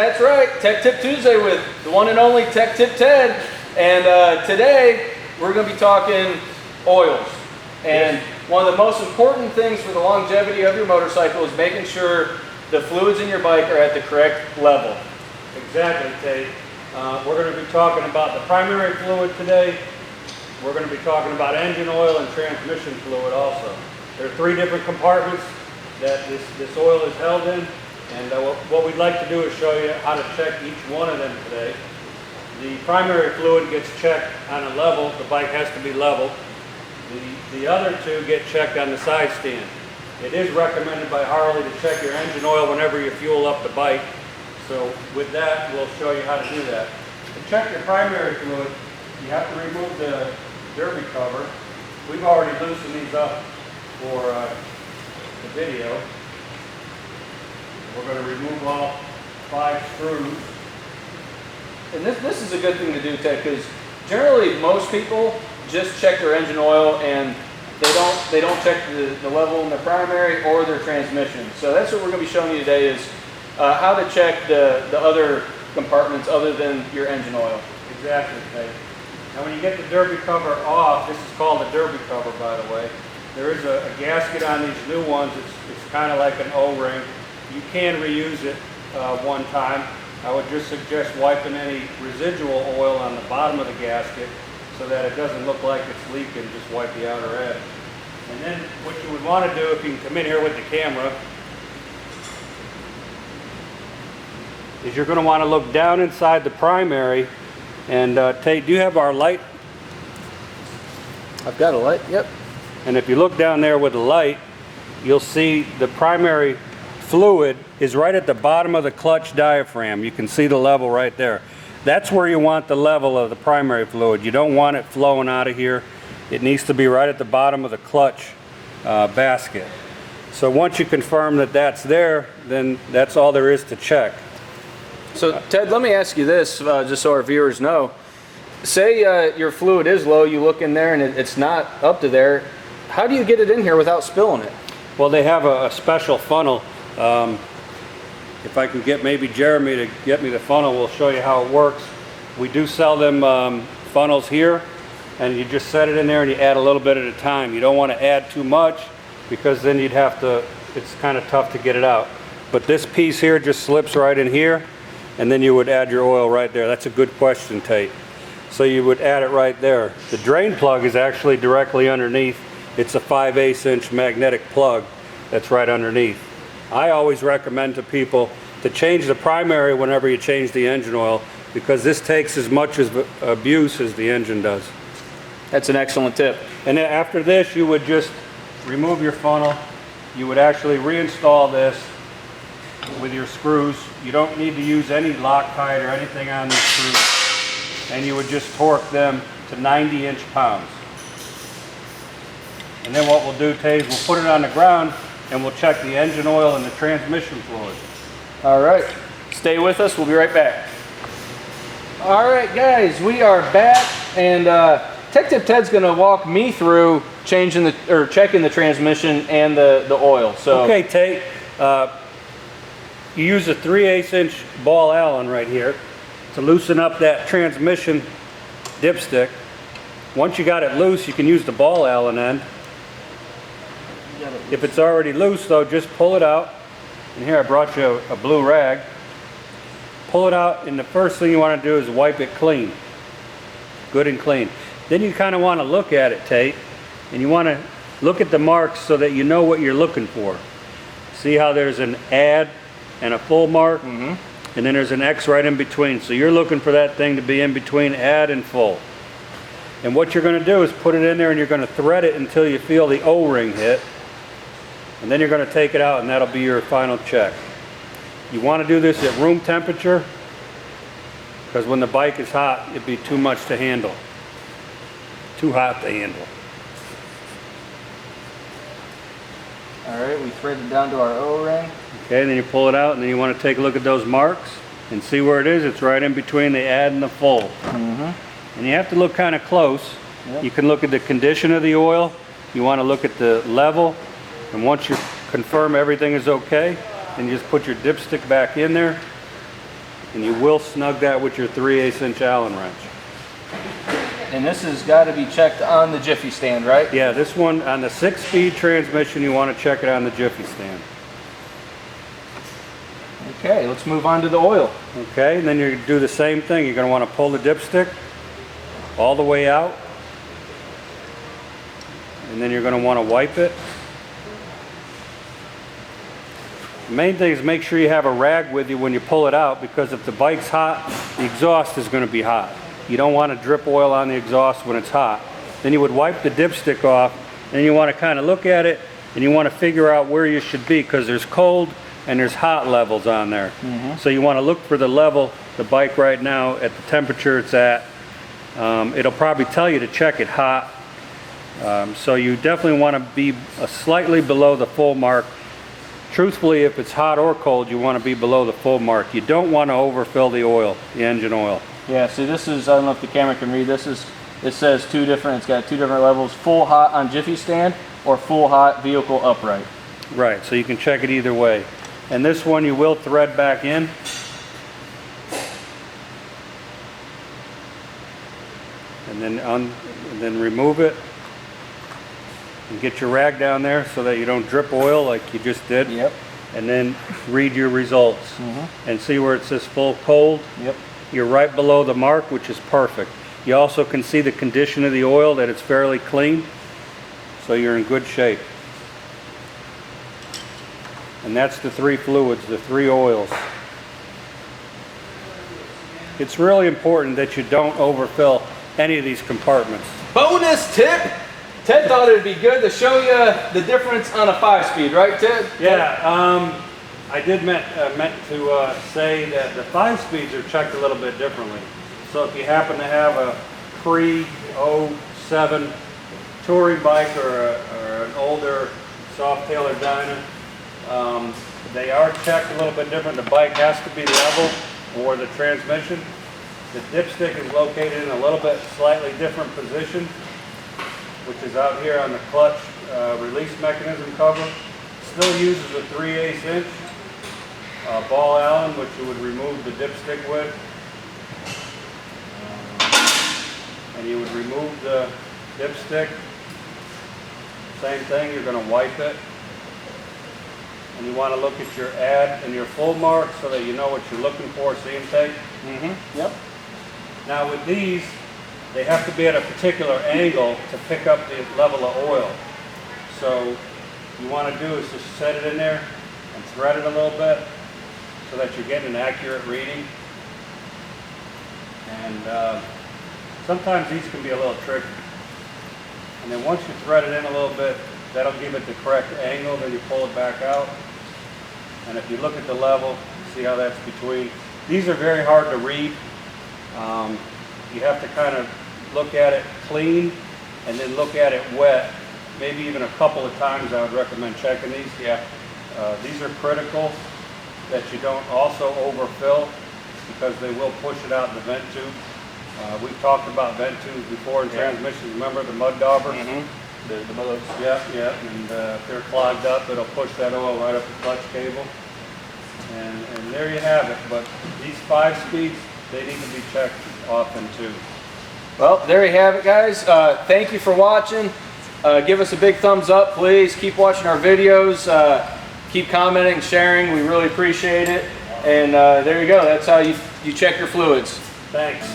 That's right, Tech Tip Tuesday with the one and only Tech Tip Ted. And today we're going to be talking oils. And one of the most important things for the longevity of your motorcycle is making sure the fluids in your bike are at the correct level. Exactly, Tate. We're going to be talking about the primary fluid today. We're going to be talking about engine oil and transmission fluid also. There are three different compartments that this oil is held in. And what we'd like to do is show you how to check each one of them today. The primary fluid gets checked on a level. The bike has to be level. The other two get checked on the side stand. It is recommended by Harley to check your engine oil whenever you fuel up the bike. So with that, we'll show you how to do that. To check your primary fluid, you have to remove the derby cover. We've already loosened these up for the video. We're going to remove all 5 screws. And this is a good thing to do, Ted, because generally most people just check their engine oil and they don't check the level in their primary or their transmission. So that's what we're going to be showing you today is how to check the other compartments other than your engine oil. Exactly, Tate. Now when you get the derby cover off, this is called the derby cover, by the way. There is a gasket on these new ones. It's kind of like an O-ring. You can reuse it one time. I would just suggest wiping any residual oil on the bottom of the gasket so that it doesn't look like it's leaking. Just wipe the outer edge. And then what you would want to do, if you can come in here with the camera, is you're going to want to look down inside the primary. And Tate, do you have our light? I've got a light, yep. And if you look down there with the light, you'll see the primary fluid is right at the bottom of the clutch diaphragm. You can see the level right there. That's where you want the level of the primary fluid. You don't want it flowing out of here. It needs to be right at the bottom of the clutch basket. So once you confirm that that's there, then that's all there is to check. So Ted, let me ask you this, just so our viewers know. Say your fluid is low, you look in there and it's not up to there. How do you get it in here without spilling it? Well, they have a special funnel. If I can get maybe Jeremy to get me the funnel, we'll show you how it works. We do sell them funnels here, and you just set it in there and you add a little bit at a time. You don't want to add too much because then you'd have to, it's kind of tough to get it out. But this piece here just slips right in here, and then you would add your oil right there. That's a good question, Tate. So you would add it right there. The drain plug is actually directly underneath. It's a 5/8 inch magnetic plug that's right underneath. I always recommend to people to change the primary whenever you change the engine oil because this takes as much abuse as the engine does. That's an excellent tip. And then after this, you would just remove your funnel. You would actually reinstall this with your screws. You don't need to use any Loctite or anything on these screws. And you would just torque them to 90 inch-pounds. And then what we'll do, Tate, is we'll put it on the ground and we'll check the engine oil and the transmission fluid. All right, stay with us, we'll be right back. All right guys, we are back, and Tech Tip Ted's gonna walk me through checking the transmission and the oil. So okay, Tate, you use a 3/8 inch ball Allen right here to loosen up that transmission dipstick. Once you got it loose, you can use the ball Allen end. If it's already loose though, just pull it out. And here I brought you a blue rag. Pull it out, and the first thing you want to do is wipe it clean. Good and clean. Then you kind of want to look at it, Tate, and you want to look at the marks so that you know what you're looking for. See how there's an add and a full mark? And then there's an X right in between. So you're looking for that thing to be in between add and full. And what you're going to do is put it in there and you're going to thread it until you feel the O-ring hit. And then you're going to take it out and that'll be your final check. You want to do this at room temperature because when the bike is hot, it'd be too much to handle. Too hot to handle. all right, we thread it down to our O-ring. Okay, then you pull it out and then you want to take a look at those marks and see where it is. It's right in between the add and the full. And you have to look kind of close. You can look at the condition of the oil. You want to look at the level. And once you confirm everything is okay, then you just put your dipstick back in there And you will snug that with your 3/8 inch Allen wrench. And this has got to be checked on the Jiffy stand, right? Yeah, this one on the 6-speed transmission, you want to check it on the Jiffy stand. Okay, let's move on to the oil. Okay, and then you do the same thing. You're going to want to pull the dipstick all the way out. And then you're going to want to wipe it. The main thing is make sure you have a rag with you when you pull it out, because if the bike's hot, the exhaust is going to be hot. You don't want to drip oil on the exhaust when it's hot. Then you would wipe the dipstick off, and you want to kind of look at it, and you want to figure out where you should be, because there's cold and there's hot levels on there. So you want to look for the level, the bike right now, at the temperature it's at. It'll probably tell you to check it hot. So you definitely want to be slightly below the full mark. Truthfully, if it's hot or cold, you want to be below the full mark. You don't want to overfill the oil, the engine oil. Yeah, see this is, I don't know if the camera can read, this is, it says two different, it's got two different levels, full hot on Jiffy stand or full hot vehicle upright. Right, so you can check it either way. And this one you will thread back in. And then remove it. And get your rag down there so that you don't drip oil like you just did. Yep. And then read your results. And see where it says full cold? Yep. You're right below the mark, which is perfect. You also can see the condition of the oil, that it's fairly clean. So you're in good shape. And that's the 3 fluids, the 3 oils. It's really important that you don't overfill any of these compartments. Bonus tip! Ted thought it'd be good to show you the difference on a 5-speed, right, Ted? Yeah, I did meant to say that the 5 speeds are checked a little bit differently. So if you happen to have a pre-07 touring bike or an older soft-tailer Dyna, they are checked a little bit different. The bike has to be level, or the transmission. The dipstick is located in a little bit slightly different position, which is out here on the clutch release mechanism cover. Still uses a 3/8 inch ball Allen, which you would remove the dipstick with. And you would remove the dipstick. Same thing, you're going to wipe it. And you want to look at your add and your full mark so that you know what you're looking for. See them, Tate? Yep. Now with these, they have to be at a particular angle to pick up the level of oil. So what you want to do is just set it in there and thread it a little bit so that you're getting an accurate reading. And sometimes these can be a little tricky. And then once you thread it in a little bit, that'll give it the correct angle, then you pull it back out. And if you look at the level, see how that's between. These are very hard to read. You have to kind of look at it clean and then look at it wet. Maybe even a couple of times I would recommend checking these. Yeah. These are critical that you don't also overfill, because they will push it out in the vent tube. We've talked about vent tubes before in transmissions. Remember the mud daubers? The bullets. Yeah, yeah. And if they're clogged up, it'll push that oil right up the clutch cable. And there you have it. But these 5 speeds, they need to be checked often too. Well, there you have it, guys. Thank you for watching. Give us a big thumbs up, please. Keep watching our videos. Keep commenting, sharing. We really appreciate it. And there you go. That's how you check your fluids. Thanks.